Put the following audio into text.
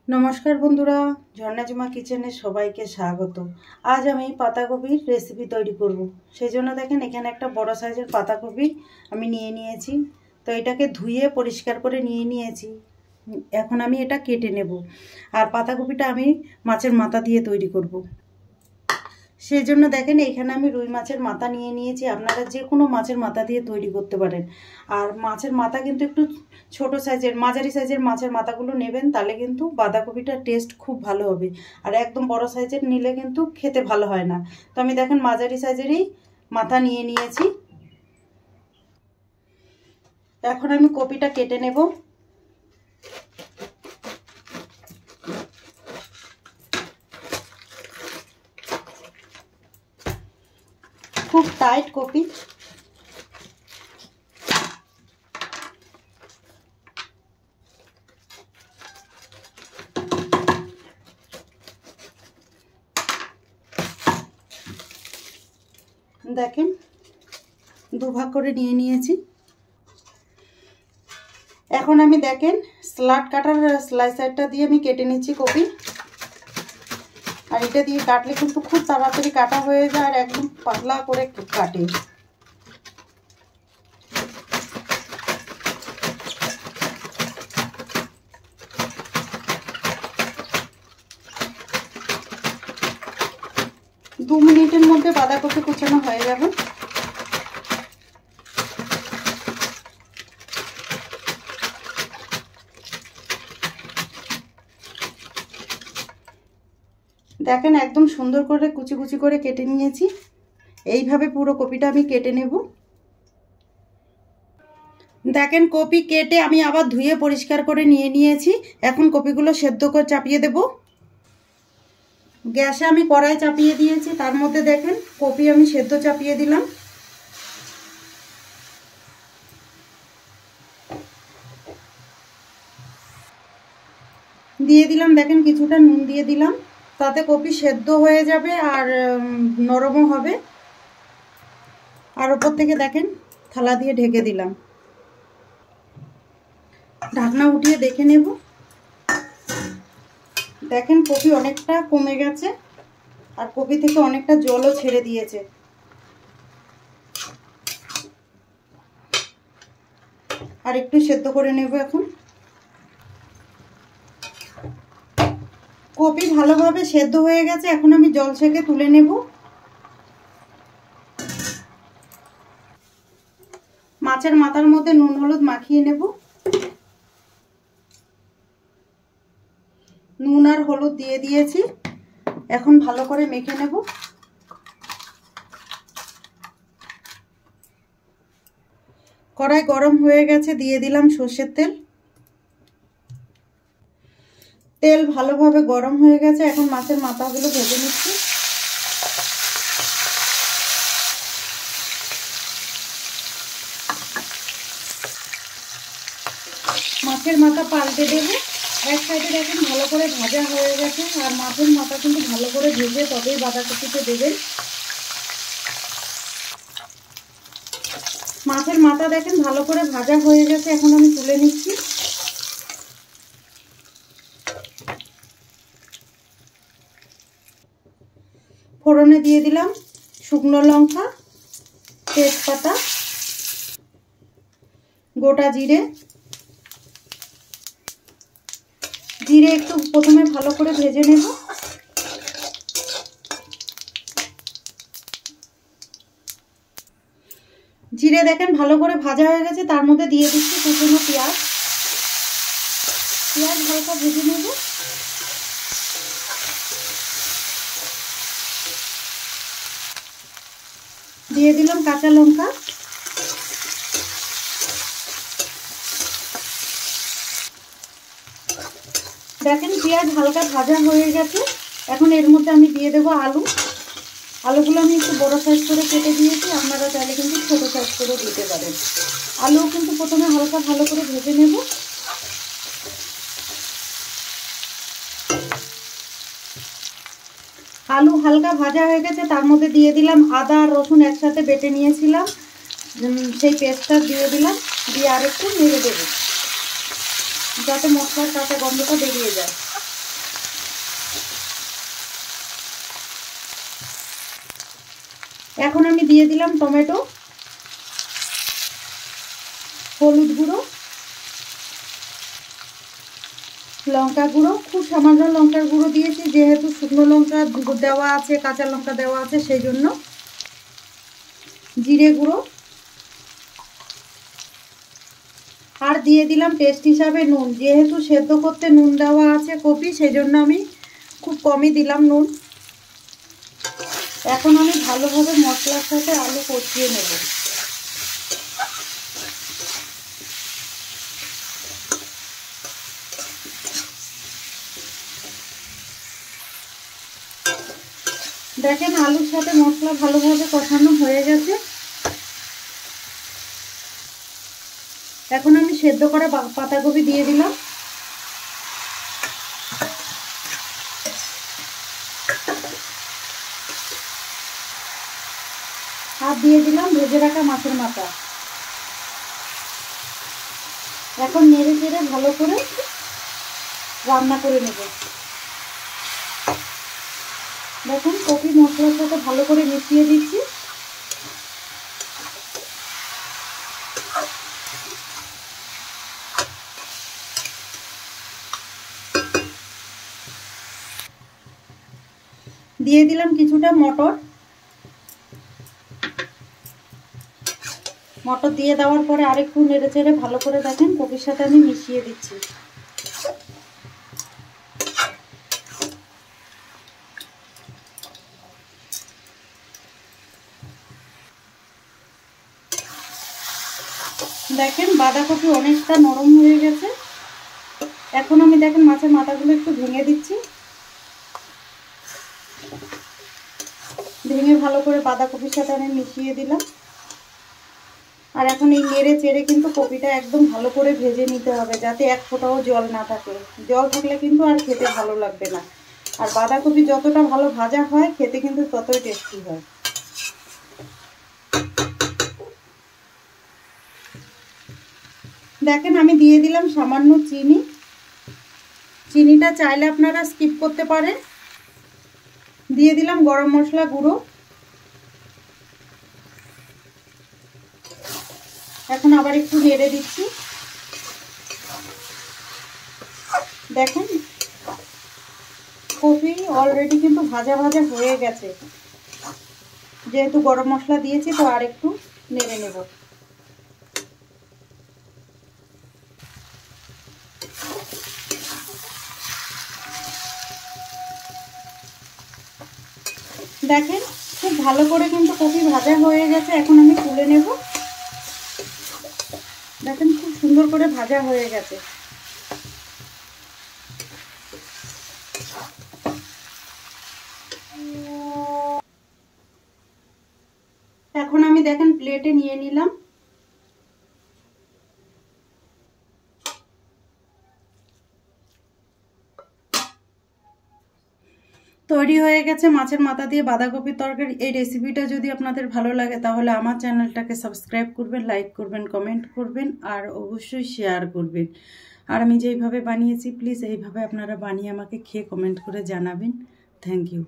নমস্কার বন্ধুরা, ঝর্ণাজুমা কিচেনে সবাইকে স্বাগত। আজ আমি পাতাকপির রেসিপি তৈরি করব। সেই জন্য দেখেন এখানে একটা বড় সাইজের পাতাকপি আমি নিয়ে নিয়েছি। তো এটাকে ধুয়ে পরিষ্কার করে নিয়ে নিয়েছি। এখন আমি এটা কেটে নেব। আর পাতাকপিটা আমি মাছের মাথা দিয়ে তৈরি করব। সেই জন্য দেখেন এখানে আমি রুই মাছের মাথা নিয়ে নিয়েছি। আপনারা যে কোনো মাছের মাথা দিয়ে তৈরি করতে পারেন। আর মাছের মাথা কিন্তু একটু ছোট সাইজের, মাঝারি সাইজের মাছের মাথাগুলো নেবেন, তাহলে কিন্তু বাঁধাকপিটার টেস্ট খুব ভালো হবে। আর একদম বড় সাইজের নিলে কিন্তু খেতে ভালো হয় না। তো আমি দেখেন মাঝারি সাইজেরই মাথা নিয়ে নিয়েছি। এখন আমি কপিটা কেটে নেব। খুব টাইট কপি। দেখেন দুভাগ করে নিয়ে নিয়েছি। এখন আমি দেখেন স্লাট কাটার স্লাইসারটা দিয়ে আমি কেটে নিচ্ছি কপি। আর এটা দিয়ে কাটলে কিন্তু খুব তাড়াতাড়ি কাটা হয়ে যায় আর একদম পাতলা করে কাটে। দু মিনিটের মধ্যে বাঁধাকপি কুচানো হয়ে যাবে। দেখেন একদম সুন্দর করে কুচি কুচি করে কেটে নিয়েছি। এইভাবে পুরো কপিটা আমি কেটে নেব। দেখেন কপি কেটে আমি আবার ধুয়ে পরিষ্কার করে নিয়ে নিয়েছি। এখন কপিগুলো সেদ্ধ করে চাপিয়ে দেব। গ্যাসে আমি কড়াই চাপিয়ে দিয়েছি, তার মধ্যে দেখেন কপি আমি সেদ্ধ চাপিয়ে দিলাম। দিয়ে দিলাম দেখেন কিছুটা নুন দিয়ে দিলাম, তাতে কপি সেদ্ধ হয়ে যাবে আর নরমও হবে। আর ওপর থেকে দেখেন থালা দিয়ে ঢেকে দিলাম। ঢাকনা উঠিয়ে দেখে নেব। দেখেন কপি অনেকটা কমে গেছে আর কপি থেকে অনেকটা জলও ছেড়ে দিয়েছে। আর একটু সেদ্ধ করে নেব। এখন কপি ভালোভাবে সেদ্ধ হয়ে গেছে। এখন আমি জল ছেঁকে তুলে নেব। মাছের মাথার মধ্যে নুন হলুদ মাখিয়ে নেব। নুন আর হলুদ দিয়ে দিয়েছি। এখন ভালো করে মেখে নেব। কড়াই গরম হয়ে গেছে, দিয়ে দিলাম সর্ষের তেল। তেল ভালোভাবে গরম হয়ে গেছে। এখন মাছের মাথাগুলো ভেজে নিচ্ছি। মাছের মাথা পাল্টে দেব। এক সাইডে দেখেন ভালো করে ভাজা হয়ে গেছে। আর মাছের মাথা কিন্তু ভালো করে ভেজে তবেই বাঁধাকপিতে দেবেন। মাছের মাথা দেখেন ভালো করে ভাজা হয়ে গেছে। এখন আমি তুলে নিচ্ছি। ফোড়নে দিয়ে দিলাম শুকনো লঙ্কা, তেজপাতা, গোটা জিরে। জিরে একটু প্রথমে ভালো করে ভেজে নেব। জিরে দেখেন ভালো করে ভাজা হয়ে গেছে, তার মধ্যে দিয়ে দিচ্ছি কুচনো পেঁয়াজ। পেঁয়াজ হালকা ভেজে নেব। দিয়ে দিলাম কাঁচা লঙ্কা। দেখেন পেঁয়াজ হালকা ভাজা হয়ে গেছে। এখন এর মধ্যে আমি দিয়ে দেবো আলু। আলুগুলো আমি একটু বড় সাইজ করে কেটে দিয়েছি, আপনারা চাইলে কিন্তু ছোট সাইজ করে দিতে পারেন। আলু কিন্তু প্রথমে হালকা ভালো করে ভেজে নেব। আলু হালকা ভাজা হয়ে গেছে, তার মধ্যে দিয়ে দিলাম আদা আর রসুন একসাথে বেটে নিয়েছিলাম, সেই পেস্টটা দিয়ে দিলাম। দিয়ে আরেকটু নেড়ে দেবো যাতে মশলার কাঁচা গন্ধটা বেরিয়ে যায়। এখন আমি দিয়ে দিলাম টমেটো, হলুদ গুঁড়ো, লঙ্কা গুঁড়ো, খুব সামান্য লঙ্কার গুঁড়ো দিয়েছি, যেহেতু শুকনো লঙ্কা দেওয়া আছে, কাঁচা লঙ্কা দেওয়া আছে, সেই জন্য। জিরে গুঁড়ো, আর দিয়ে দিলাম টেস্ট হিসাবে নুন। যেহেতু সেদ্ধ করতে নুন দেওয়া আছে কপি, সেই জন্য আমি খুব কমই দিলাম নুন। এখন আমি ভালোভাবে মশলার সাথে আলু কষিয়ে নেব। দেখেন আলুর সাথে মশলা ভালোভাবে কষানো হয়ে গেছে। এখন আমি সেদ্ধ করা পাতাকপি দিয়ে দিলাম। আর দিয়ে দিলাম ভেজে রাখা মাছের মাথা। এখন নেড়ে চেড়ে ভালো করে রান্না করে নেব। দেখুন কপি মশলার সাথে ভালো করে মিশিয়ে দিচ্ছি। দিয়ে দিলাম কিছুটা মটর। মটর দিয়ে দেওয়ার পরে আরেকটু নেড়ে চেড়ে ভালো করে দেখেন কপির সাথে আমি মিশিয়ে দিচ্ছি। দেখেন বাঁধাকপি অনেকটা নরম হয়ে গেছে। এখন আমি দেখেন মাছের মাথাগুলো একটু ভেঙে দিচ্ছি। ভেঙে ভালো করে বাঁধাকপির সাথে আমি মিশিয়ে দিলাম। আর এখন এই নেড়ে চেড়ে কিন্তু কপিটা একদম ভালো করে ভেজে নিতে হবে, যাতে এক ফোঁটাও জল না থাকে। জল থাকলে কিন্তু আর খেতে ভালো লাগবে না। আর বাঁধাকপি যতটা ভালো ভাজা হয় খেতে কিন্তু ততই টেস্টি হয়। দেখেন আমি দিয়ে দিলাম সামান্য চিনি। চিনিটা চাইলে আপনারা স্কিপ করতে পারেন। দিয়ে দিলাম গরম মশলা গুঁড়ো। এখন আবার একটু নেড়ে দিচ্ছি। দেখেন কপি অলরেডি কিন্তু ভাজা ভাজা হয়ে গেছে। যেহেতু গরম মশলা দিয়েছি তো আর একটু নেড়ে নেব। দেখেন খুব ভালো করে কিন্তু কপি ভাজা হয়ে গেছে। এখন আমি তুলে নেব। দেখেন খুব সুন্দর করে ভাজা হয়ে গেছে। এখন আমি দেখেন প্লেটে নিয়ে নিলাম। তৈরি হয়ে গেছে মাছের মাথা দিয়ে বাঁধাকপির তরকারি। এই রেসিপিটা যদি আপনাদের ভালো লাগে তাহলে আমার চ্যানেলটাকে সাবস্ক্রাইব করবেন, লাইক করবেন, কমেন্ট করবেন আর অবশ্যই শেয়ার করবেন। আর আমি যেইভাবে বানিয়েছি প্লিজ এইভাবে আপনারা বানিয়ে আমাকে খেয়ে কমেন্ট করে জানাবেন। Thank you.